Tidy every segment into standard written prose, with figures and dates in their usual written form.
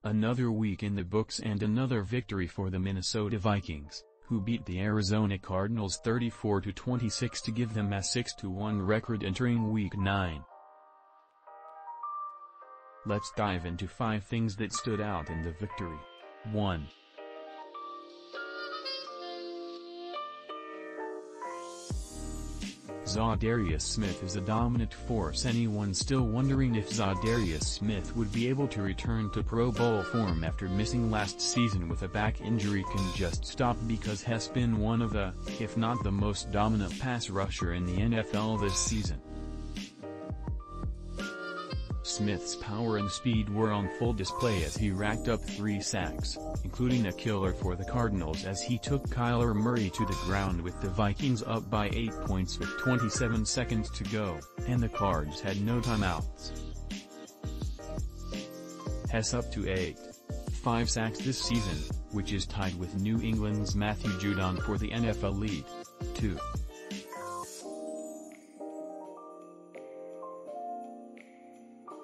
Another week in the books and another victory for the Minnesota Vikings, who beat the Arizona Cardinals 34-26 to give them a 6-1 record entering Week 9. Let's dive into 5 things that stood out in the victory. 1. Za'Darius Smith is a dominant force. Anyone still wondering if Za'Darius Smith would be able to return to Pro Bowl form after missing last season with a back injury can just stop, because he's been one of the, if not the most dominant pass rusher in the NFL this season. Smith's power and speed were on full display as he racked up 3 sacks, including a killer for the Cardinals as he took Kyler Murray to the ground with the Vikings up by 8 points with 27 seconds to go, and the Cards had no timeouts. He's up to 5 sacks this season, which is tied with New England's Matthew Judon for the NFL lead. 2.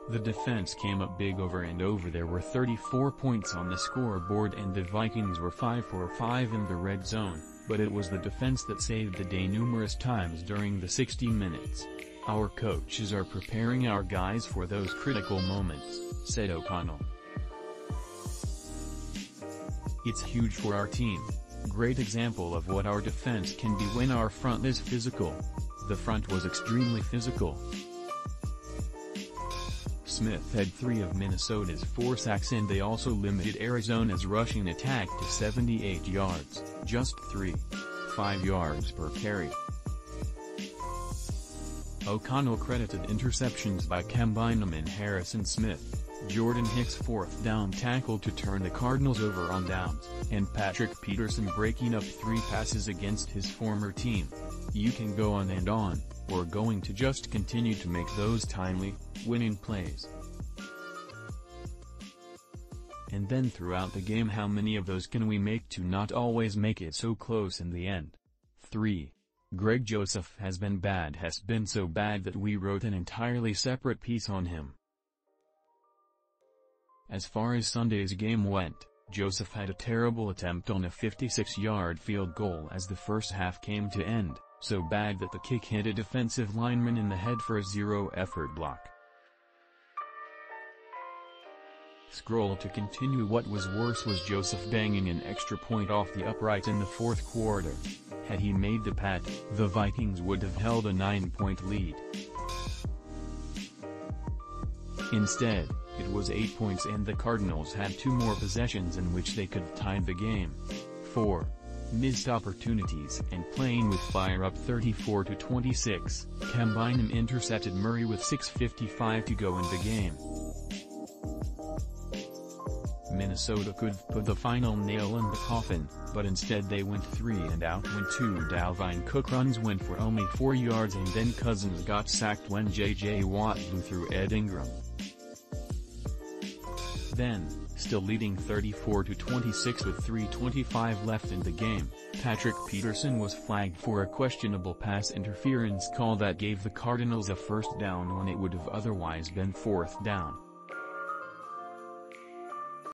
The defense came up big over and over. There were 34 points on the scoreboard and the Vikings were 5 for 5 in the red zone, but it was the defense that saved the day numerous times during the 60 minutes. Our coaches are preparing our guys for those critical moments, said O'Connell. It's huge for our team. Great example of what our defense can be when our front is physical. The front was extremely physical. Smith had 3 of Minnesota's 4 sacks and they also limited Arizona's rushing attack to 78 yards, just 5 yards per carry. O'Connell credited interceptions by Bynum and Harrison Smith, Jordan Hicks' 4th down tackle to turn the Cardinals over on downs, and Patrick Peterson breaking up 3 passes against his former team. You can go on and on. We're going to just continue to make those timely, winning plays. And then throughout the game, how many of those can we make to not always make it so close in the end? 3. Greg Joseph has been bad. Has been so bad that we wrote an entirely separate piece on him. As far as Sunday's game went, Joseph had a terrible attempt on a 56-yard field goal as the first half came to end. So bad that the kick hit a defensive lineman in the head for a 0-effort block. Scroll to continue. What was worse was Joseph banging an extra point off the upright in the 4th quarter. Had he made the pat, the Vikings would have held a 9-point lead. Instead, it was 8 points and the Cardinals had 2 more possessions in which they could have tied the game. 4. Missed opportunities and playing with fireUp 34-26, Bynum intercepted Murray with 6:55 to go in the game. Minnesota could have put the final nail in the coffin, but instead they went 3 and out when 2 Dalvin Cook runs went for only 4 yards and then Cousins got sacked when J.J. Watt blew through Ed Ingram. Then, still leading 34-26 with 3:25 left in the game, Patrick Peterson was flagged for a questionable pass interference call that gave the Cardinals a 1st down when it would have otherwise been 4th down.